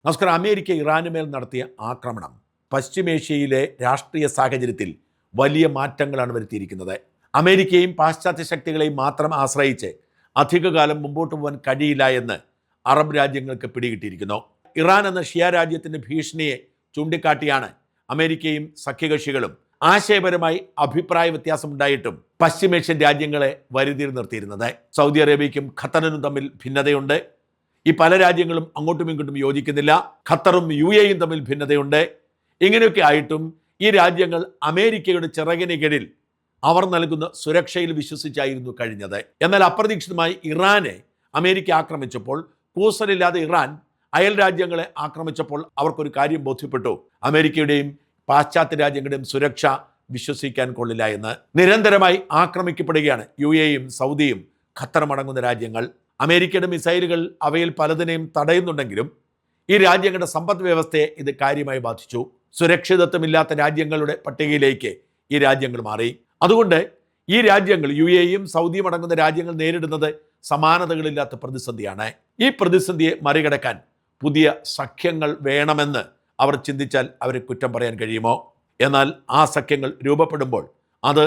നമസ്കാരം. അമേരിക്ക ഇറാനുമേൽ നടത്തിയ ആക്രമണം പശ്ചിമേഷ്യയിലെ രാഷ്ട്രീയ സാഹചര്യത്തിൽ വലിയ മാറ്റങ്ങളാണ് വരുത്തിയിരിക്കുന്നത്. അമേരിക്കയും പാശ്ചാത്യ ശക്തികളെയും മാത്രം ആശ്രയിച്ച് അധികകാലം മുമ്പോട്ട് പോകാൻ കഴിയില്ല എന്ന് അറബ് രാജ്യങ്ങൾക്ക് പിടികിട്ടിയിരിക്കുന്നു. ഇറാൻ എന്ന ഷിയ രാജ്യത്തിൻ്റെ ഭീഷണിയെ ചൂണ്ടിക്കാട്ടിയാണ് അമേരിക്കയും സഖ്യകക്ഷികളും ആശയപരമായി അഭിപ്രായ വ്യത്യാസമുണ്ടായിട്ടും പശ്ചിമേഷ്യൻ രാജ്യങ്ങളെ വരുതിയിൽ നിർത്തിയിരുന്നത്. സൗദി അറേബ്യയ്ക്കും ഖത്തറിനും തമ്മിൽ ഭിന്നതയുണ്ട്. ഈ പല രാജ്യങ്ങളും അങ്ങോട്ടും ഇങ്ങോട്ടും യോജിക്കുന്നില്ല. ഖത്തറും UAEയും തമ്മിൽ ഭിന്നതയുണ്ട്. ഇങ്ങനെയൊക്കെ ആയിട്ടും ഈ രാജ്യങ്ങൾ അമേരിക്കയുടെ ചിറകിന് കീഴിൽ അവർ നൽകുന്ന സുരക്ഷയിൽ വിശ്വസിച്ചായിരുന്നു കഴിഞ്ഞത്. എന്നാൽ അപ്രതീക്ഷിതമായി ഇറാനെ അമേരിക്ക ആക്രമിച്ചപ്പോൾ, കൂസലില്ലാതെ ഇറാൻ അയൽ രാജ്യങ്ങളെ ആക്രമിച്ചപ്പോൾ അവർക്കൊരു കാര്യം ബോധ്യപ്പെട്ടു: അമേരിക്കയുടെയും പാശ്ചാത്യ രാജ്യങ്ങളുടെയും സുരക്ഷ വിശ്വസിക്കാൻ കൊള്ളില്ല എന്ന്. നിരന്തരമായി ആക്രമിക്കപ്പെടുകയാണ് UAEയും സൗദിയും ഖത്തറും അടങ്ങുന്ന രാജ്യങ്ങൾ. അമേരിക്കയുടെ മിസൈലുകൾ അവയിൽ പലതിനെയും തടയുന്നുണ്ടെങ്കിലും ഈ രാജ്യങ്ങളുടെ സമ്പദ് വ്യവസ്ഥയെ ഇത് കാര്യമായി ബാധിച്ചു. സുരക്ഷിതത്വമില്ലാത്ത രാജ്യങ്ങളുടെ പട്ടികയിലേക്ക് ഈ രാജ്യങ്ങൾ മാറി. അതുകൊണ്ട് ഈ രാജ്യങ്ങൾ, UAEയും സൗദിയും അടങ്ങുന്ന രാജ്യങ്ങൾ നേരിടുന്നത് സമാനതകളില്ലാത്ത പ്രതിസന്ധിയാണ്. ഈ പ്രതിസന്ധിയെ മറികടക്കാൻ പുതിയ സഖ്യങ്ങൾ വേണമെന്ന് അവർ ചിന്തിച്ചാൽ അവരെ കുറ്റം പറയാൻ കഴിയുമോ? എന്നാൽ ആ സഖ്യങ്ങൾ രൂപപ്പെടുമ്പോൾ അത്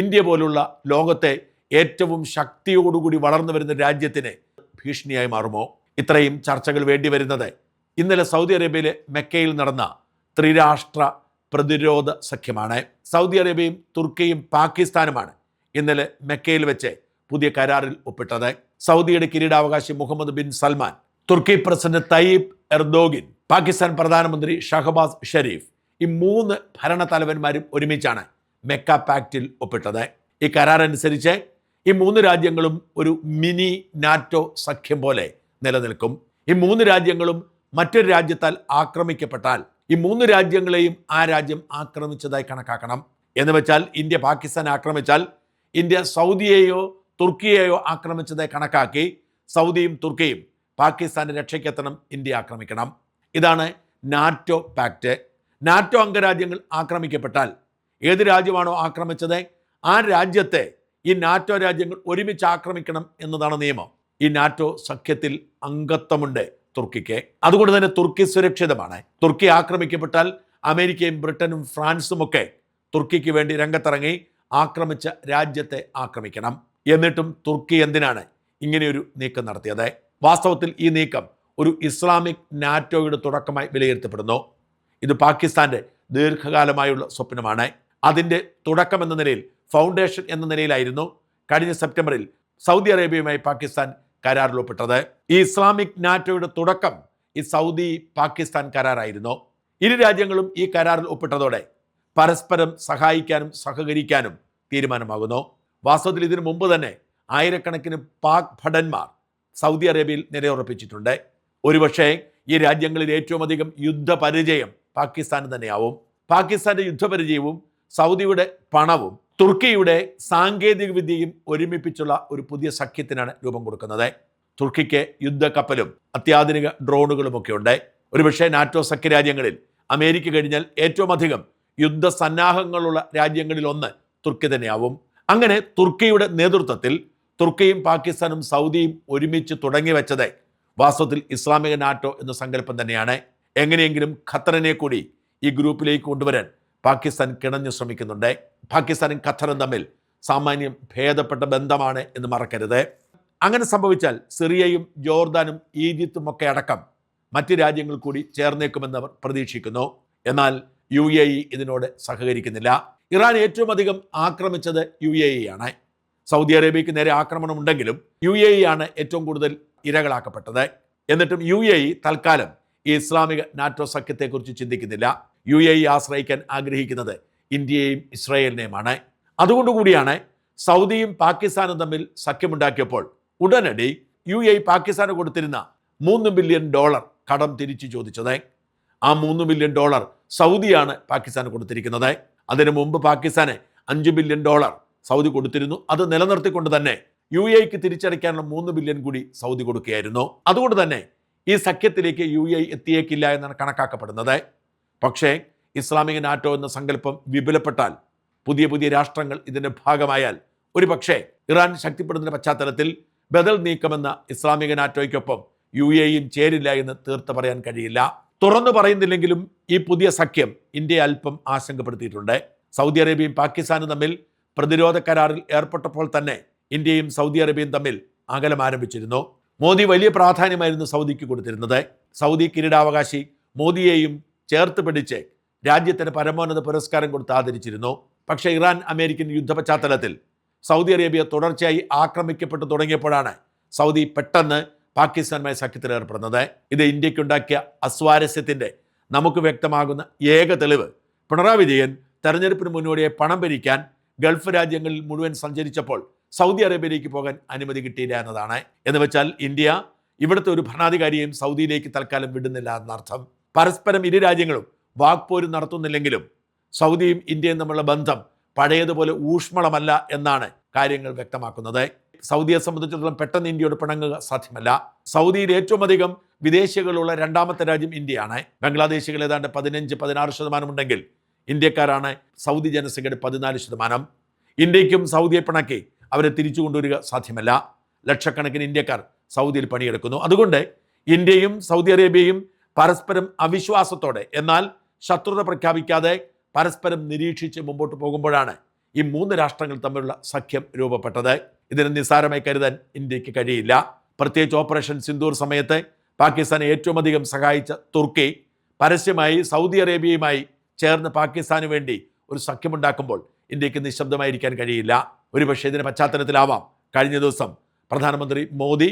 ഇന്ത്യ പോലുള്ള ലോകത്തെ ഏറ്റവും ശക്തിയോടുകൂടി വളർന്നു വരുന്ന രാജ്യത്തിന് ഭീഷണിയായി മാറുമോ? ഇത്രയും ചർച്ചകൾ വേണ്ടി വരുന്നത് ഇന്നലെ സൗദി അറേബ്യയിലെ മെക്കയിൽ നടന്ന ത്രിരാഷ്ട്ര പ്രതിരോധ സഖ്യമാണ്. സൗദി അറേബ്യയും തുർക്കിയും പാകിസ്ഥാനുമാണ് ഇന്നലെ മെക്കയിൽ വെച്ച് പുതിയ കരാറിൽ ഒപ്പിട്ടത്. സൗദിയുടെ കിരീടാവകാശി മുഹമ്മദ് ബിൻ സൽമാൻ, തുർക്കി പ്രസിഡന്റ് തയ്യിബ് എർദോഗിൻ, പാകിസ്ഥാൻ പ്രധാനമന്ത്രി ഷഹബാസ് ഷെരീഫ്, ഈ 3 ഭരണത്തലവന്മാരും ഒരുമിച്ചാണ് മെക്ക പാക്റ്റിൽ ഒപ്പിട്ടത്. ഈ കരാർ അനുസരിച്ച് ഈ 3 രാജ്യങ്ങളും ഒരു മിനി നാറ്റോ സഖ്യം പോലെ നിലനിൽക്കും. ഈ 3 രാജ്യങ്ങളും മറ്റൊരു രാജ്യത്താൽ ആക്രമിക്കപ്പെട്ടാൽ ഈ 3 രാജ്യങ്ങളെയും ആ രാജ്യം ആക്രമിച്ചതായി കണക്കാക്കണം. എന്ന് വെച്ചാൽ ഇന്ത്യ പാകിസ്ഥാൻ ആക്രമിച്ചാൽ ഇന്ത്യ സൗദിയെയോ തുർക്കിയെയോ ആക്രമിച്ചതായി കണക്കാക്കി സൗദിയും തുർക്കിയും പാകിസ്ഥാന്റെ രക്ഷയ്ക്കെത്തണം, ഇന്ത്യ ആക്രമിക്കണം. ഇതാണ് നാറ്റോ പാക്റ്റ്. നാറ്റോ അംഗരാജ്യങ്ങൾ ആക്രമിക്കപ്പെട്ടാൽ ഏത് രാജ്യമാണോ ആക്രമിച്ചത് ആ രാജ്യത്തെ ഈ നാറ്റോ രാജ്യങ്ങൾ ഒരുമിച്ച് ആക്രമിക്കണം എന്നതാണ് നിയമം. ഈ നാറ്റോ സഖ്യത്തിൽ അംഗത്വമുണ്ട് തുർക്കിക്ക്. അതുകൊണ്ട് തന്നെ തുർക്കി സുരക്ഷിതമാണ്. തുർക്കി ആക്രമിക്കപ്പെട്ടാൽ അമേരിക്കയും ബ്രിട്ടനും ഫ്രാൻസും ഒക്കെ തുർക്കിക്ക് വേണ്ടി രംഗത്തിറങ്ങി ആക്രമിച്ച രാജ്യത്തെ ആക്രമിക്കണം. എന്നിട്ടും തുർക്കി എന്തിനാണ് ഇങ്ങനെയൊരു നീക്കം നടത്തിയത്? വാസ്തവത്തിൽ ഈ നീക്കം ഒരു ഇസ്ലാമിക് നാറ്റോയുടെ തുടക്കമായി വിലയിരുത്തപ്പെടുന്നു. ഇത് പാകിസ്ഥാന്റെ ദീർഘകാലമായുള്ള സ്വപ്നമാണ്. അതിൻ്റെ തുടക്കം എന്ന നിലയിൽ, ഫൗണ്ടേഷൻ എന്ന നിലയിലായിരുന്നു കഴിഞ്ഞ സെപ്റ്റംബറിൽ സൗദി അറേബ്യയുമായി പാകിസ്ഥാൻ കരാറിൽ ഒപ്പിട്ടത്. ഈ ഇസ്ലാമിക് നാറ്റോയുടെ തുടക്കം ഈ സൗദി പാകിസ്ഥാൻ കരാറായിരുന്നു. ഇരു രാജ്യങ്ങളും ഈ കരാറിൽ ഒപ്പിട്ടതോടെ പരസ്പരം സഹായിക്കാനും സഹകരിക്കാനും തീരുമാനമാകുന്നു. വാസ്തവത്തിൽ ഇതിനു മുമ്പ് തന്നെ ആയിരക്കണക്കിന് പാക് ഭടന്മാർ സൗദി അറേബ്യയിൽ നിലയുറപ്പിച്ചിട്ടുണ്ട്. ഒരുപക്ഷേ ഈ രാജ്യങ്ങളിൽ ഏറ്റവും അധികം യുദ്ധപരിചയം പാകിസ്ഥാന് തന്നെയാവും. പാകിസ്ഥാന്റെ യുദ്ധപരിചയവും സൗദിയുടെ പണവും തുർക്കിയുടെ സാങ്കേതിക വിദ്യയും ഒരുമിപ്പിച്ചുള്ള ഒരു പുതിയ സഖ്യത്തിനാണ് രൂപം കൊടുക്കുന്നത്. തുർക്കിക്ക് യുദ്ധക്കപ്പലും അത്യാധുനിക ഡ്രോണുകളുമൊക്കെ ഉണ്ട്. ഒരുപക്ഷേ നാറ്റോ സഖ്യ രാജ്യങ്ങളിൽ അമേരിക്ക കഴിഞ്ഞാൽ ഏറ്റവും അധികം യുദ്ധസന്നാഹങ്ങളുള്ള രാജ്യങ്ങളിൽ ഒന്ന് തുർക്കി തന്നെയാവും. അങ്ങനെ തുർക്കിയുടെ നേതൃത്വത്തിൽ തുർക്കിയും പാകിസ്ഥാനും സൗദിയും ഒരുമിച്ച് തുടങ്ങി വെച്ചത് വാസ്തവത്തിൽ ഇസ്ലാമിക നാറ്റോ എന്ന സങ്കല്പം തന്നെയാണ്. എങ്ങനെയെങ്കിലും ഖത്തറിനെ കൂടി ഈ ഗ്രൂപ്പിലേക്ക് കൊണ്ടുവരാൻ പാകിസ്ഥാൻ കിണഞ്ഞു ശ്രമിക്കുന്നുണ്ട്. പാകിസ്ഥാനും ഖത്തറും തമ്മിൽ സാമാന്യം ഭേദപ്പെട്ട ബന്ധമാണ് എന്ന് മറക്കരുത്. അങ്ങനെ സംഭവിച്ചാൽ സിറിയയും ജോർദാനും ഈജിപ്തും ഒക്കെ അടക്കം മറ്റ് രാജ്യങ്ങൾ കൂടി ചേർന്നേക്കുമെന്ന് അവർ പ്രതീക്ഷിക്കുന്നു. എന്നാൽ UAE ഇതിനോട് സഹകരിക്കുന്നില്ല. ഇറാൻ ഏറ്റവും അധികം ആക്രമിച്ചത് UAE ആണ്. സൗദി അറേബ്യയ്ക്ക് നേരെ ആക്രമണമുണ്ടെങ്കിലും UAE ആണ് ഏറ്റവും കൂടുതൽ ഇരകളാക്കപ്പെട്ടത്. എന്നിട്ടും UAE തൽക്കാലം ഈ ഇസ്ലാമിക നാറ്റോ സഖ്യത്തെക്കുറിച്ച് ചിന്തിക്കുന്നില്ല. UAE ആശ്രയിക്കാൻ ആഗ്രഹിക്കുന്നത് ഇന്ത്യയെയും ഇസ്രായേലിനെയുമാണ്. അതുകൊണ്ടുകൂടിയാണ് സൗദിയും പാകിസ്ഥാനും തമ്മിൽ സഖ്യമുണ്ടാക്കിയപ്പോൾ ഉടനടി UAE പാകിസ്ഥാന് കൊടുത്തിരുന്ന $3 ബില്യൺ കടം തിരിച്ചു ചോദിച്ചത്. ആ $3 ബില്യൺ സൗദിയാണ് പാകിസ്ഥാന് കൊടുത്തിരിക്കുന്നത്. അതിനു മുമ്പ് പാകിസ്ഥാന് $5 ബില്യൺ സൗദി കൊടുത്തിരുന്നു. അത് നിലനിർത്തിക്കൊണ്ട് തന്നെ UAEക്ക് തിരിച്ചടയ്ക്കാനുള്ള $3 ബില്യൺ കൂടി സൗദി കൊടുക്കുകയായിരുന്നു. അതുകൊണ്ട് തന്നെ ഈ സഖ്യത്തിലേക്ക് UAE എത്തിയേക്കില്ല എന്നാണ് കണക്കാക്കപ്പെടുന്നത്. പക്ഷേ ഇസ്ലാമിക നാറ്റോ എന്ന സങ്കല്പം വിപുലപ്പെട്ടാൽ, പുതിയ പുതിയ രാഷ്ട്രങ്ങൾ ഇതിൻ്റെ ഭാഗമായാൽ, ഒരു പക്ഷേ ഇറാൻ ശക്തിപ്പെടുന്നതിൻ്റെ പശ്ചാത്തലത്തിൽ ബദൽ നീക്കമെന്ന ഇസ്ലാമിക നാറ്റോയ്ക്കൊപ്പം UAEയും ചേരില്ല എന്ന് തീർത്ത് പറയാൻ കഴിയില്ല. തുറന്നു പറയുന്നില്ലെങ്കിലും ഈ പുതിയ സഖ്യം ഇന്ത്യയെ അല്പം ആശങ്കപ്പെടുത്തിയിട്ടുണ്ട്. സൗദി അറേബ്യയും പാകിസ്ഥാനും തമ്മിൽ പ്രതിരോധ കരാറിൽ ഏർപ്പെട്ടപ്പോൾ തന്നെ ഇന്ത്യയും സൗദി അറേബ്യയും തമ്മിൽ അകലം ആരംഭിച്ചിരുന്നു. മോദി വലിയ പ്രാധാന്യമായിരുന്നു സൗദിക്ക് കൊടുത്തിരുന്നത്. സൗദി കിരീടാവകാശി മോദിയെയും ചേർത്ത് പിടിച്ച് രാജ്യത്തിന് പരമോന്നത പുരസ്കാരം കൊടുത്ത് ആദരിച്ചിരുന്നു. പക്ഷേ ഇറാൻ അമേരിക്കൻ യുദ്ധ പശ്ചാത്തലത്തിൽ സൗദി അറേബ്യ തുടർച്ചയായി ആക്രമിക്കപ്പെട്ടു തുടങ്ങിയപ്പോഴാണ് സൗദി പെട്ടെന്ന് പാകിസ്ഥാനുമായി സഖ്യത്തിൽ ഏർപ്പെടുന്നത്. ഇത് ഇന്ത്യക്കുണ്ടാക്കിയ അസ്വാരസ്യത്തിൻ്റെ നമുക്ക് വ്യക്തമാകുന്ന ഏക തെളിവ് പിണറായി വിജയൻ തെരഞ്ഞെടുപ്പിന് മുന്നോടിയായി പണം പിരിക്കാൻ ഗൾഫ് രാജ്യങ്ങളിൽ മുഴുവൻ സഞ്ചരിച്ചപ്പോൾ സൗദി അറേബ്യയിലേക്ക് പോകാൻ അനുമതി കിട്ടിയില്ല എന്നതാണ്. എന്ന് വെച്ചാൽ ഇന്ത്യ ഇവിടുത്തെ ഒരു ഭരണാധികാരിയെയും സൗദിയിലേക്ക് തൽക്കാലം വിടുന്നില്ല എന്നർത്ഥം. പരസ്പരം ഇരു രാജ്യങ്ങളും വാക്പോരും നടത്തുന്നില്ലെങ്കിലും സൗദിയും ഇന്ത്യയും തമ്മിലുള്ള ബന്ധം പഴയതുപോലെ ഊഷ്മളമല്ല എന്നാണ് കാര്യങ്ങൾ വ്യക്തമാക്കുന്നത്. സൗദിയെ സംബന്ധിച്ചിടത്തോളം പെട്ടെന്ന് ഇന്ത്യയോട് പിണങ്ങുക സാധ്യമല്ല. സൗദിയിൽ ഏറ്റവും അധികം വിദേശികളുള്ള രണ്ടാമത്തെ രാജ്യം ഇന്ത്യയാണ്. ബംഗ്ലാദേശികൾ ഏതാണ്ട് 15-16% ഉണ്ടെങ്കിൽ ഇന്ത്യക്കാരാണ് സൗദി ജനസംഖ്യയുടെ 14%. ഇന്ത്യക്കും സൗദിയെ പിണക്കി അവരെ തിരിച്ചു കൊണ്ടുവരിക സാധ്യമല്ല. ലക്ഷക്കണക്കിന് ഇന്ത്യക്കാർ സൗദിയിൽ പണിയെടുക്കുന്നു. അതുകൊണ്ട് ഇന്ത്യയും സൗദി അറേബ്യയും പരസ്പരം അവിശ്വാസത്തോടെ എന്നാൽ ശത്രുത പ്രഖ്യാപിക്കാതെ പരസ്പരം നിരീക്ഷിച്ച് മുമ്പോട്ട് പോകുമ്പോഴാണ് ഈ 3 രാഷ്ട്രങ്ങൾ തമ്മിലുള്ള സഖ്യം രൂപപ്പെട്ടത്. ഇതിനെ നിസ്സാരമായി കരുതാൻ ഇന്ത്യക്ക് കഴിയില്ല. പ്രത്യേകിച്ച് ഓപ്പറേഷൻ സിന്ദൂർ സമയത്ത് പാകിസ്ഥാനെ ഏറ്റവും അധികം സഹായിച്ച തുർക്കി പരസ്യമായി സൗദി അറേബ്യയുമായി ചേർന്ന് പാകിസ്ഥാന് വേണ്ടി ഒരു സഖ്യമുണ്ടാക്കുമ്പോൾ ഇന്ത്യക്ക് നിശബ്ദമായിരിക്കാൻ കഴിയില്ല. ഒരുപക്ഷെ ഇതിന്റെ പശ്ചാത്തലത്തിലാവാം കഴിഞ്ഞ ദിവസം പ്രധാനമന്ത്രി മോദി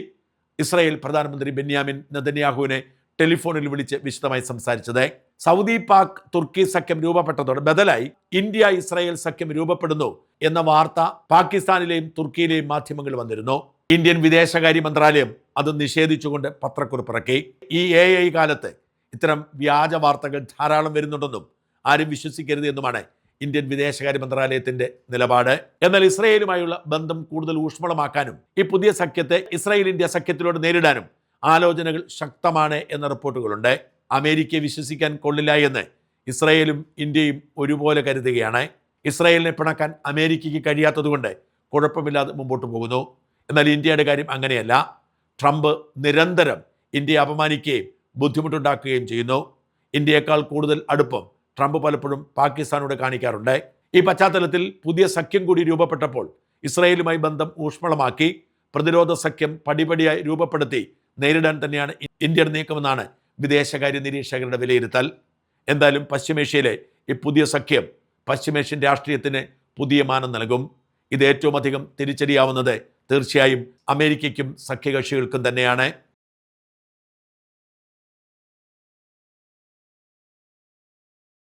ഇസ്രായേൽ പ്രധാനമന്ത്രി ബെന്യാമിൻ നെതന്യാഹുവിനെ ടെലിഫോണിൽ വിളിച്ച് വിശദമായി സംസാരിച്ചത്. സൗദി പാക് തുർക്കി സഖ്യം രൂപപ്പെട്ടതോടെ ബദലായി ഇന്ത്യ ഇസ്രായേൽ സഖ്യം രൂപപ്പെടുന്നു എന്ന വാർത്ത പാകിസ്ഥാനിലെയും തുർക്കിയിലെയും മാധ്യമങ്ങൾ വന്നിരുന്നു. ഇന്ത്യൻ വിദേശകാര്യ മന്ത്രാലയം അത് നിഷേധിച്ചുകൊണ്ട് പത്രക്കുറിപ്പിറക്കി. ഈ AI കാലത്ത് ഇത്തരം വ്യാജ വാർത്തകൾ ധാരാളം വരുന്നുണ്ടെന്നും ആരും വിശ്വസിക്കരുത് എന്നുമാണ് ഇന്ത്യൻ വിദേശകാര്യ മന്ത്രാലയത്തിന്റെ നിലപാട്. എന്നാൽ ഇസ്രായേലുമായുള്ള ബന്ധം കൂടുതൽ ഊഷ്മളമാക്കാനും ഈ പുതിയ സഖ്യത്തെ ഇസ്രായേൽ ഇന്ത്യ സഖ്യത്തിലൂടെ നേരിടാനും ആലോചനകൾ ശക്തമാണ് എന്ന റിപ്പോർട്ടുകളുണ്ട്. അമേരിക്കയെ വിശ്വസിക്കാൻ കൊള്ളില്ല എന്ന് ഇസ്രായേലും ഇന്ത്യയും ഒരുപോലെ കരുതുകയാണ്. ഇസ്രായേലിനെ പിണക്കാൻ അമേരിക്കയ്ക്ക് കഴിയാത്തതുകൊണ്ട് കുഴപ്പമില്ലാതെ മുമ്പോട്ട് പോകുന്നു. എന്നാൽ ഇന്ത്യയുടെ കാര്യം അങ്ങനെയല്ല. ട്രംപ് നിരന്തരം ഇന്ത്യയെ അപമാനിക്കുകയും ബുദ്ധിമുട്ടുണ്ടാക്കുകയും ചെയ്യുന്നു. ഇന്ത്യയേക്കാൾ കൂടുതൽ അടുപ്പം ട്രംപ് പലപ്പോഴും പാകിസ്ഥാനോട് കാണിക്കാറുണ്ട്. ഈ പശ്ചാത്തലത്തിൽ പുതിയ സഖ്യം കൂടി രൂപപ്പെട്ടപ്പോൾ ഇസ്രായേലുമായി ബന്ധം ഊഷ്മളമാക്കി പ്രതിരോധ സഖ്യം പടിപടിയായി രൂപപ്പെടുത്തി നേരിടാൻ തന്നെയാണ് ഇന്ത്യയുടെ നീക്കമെന്നാണ് വിദേശകാര്യ നിരീക്ഷകരുടെ വിലയിരുത്തൽ. എന്തായാലും പശ്ചിമേഷ്യയിലെ ഈ പുതിയ സഖ്യം പശ്ചിമേഷ്യൻ രാഷ്ട്രീയത്തിന് പുതിയ മാനം നൽകും. ഇത് ഏറ്റവും അധികം തിരിച്ചടിയാവുന്നത് തീർച്ചയായും അമേരിക്കയ്ക്കും സഖ്യകക്ഷികൾക്കും തന്നെയാണ്.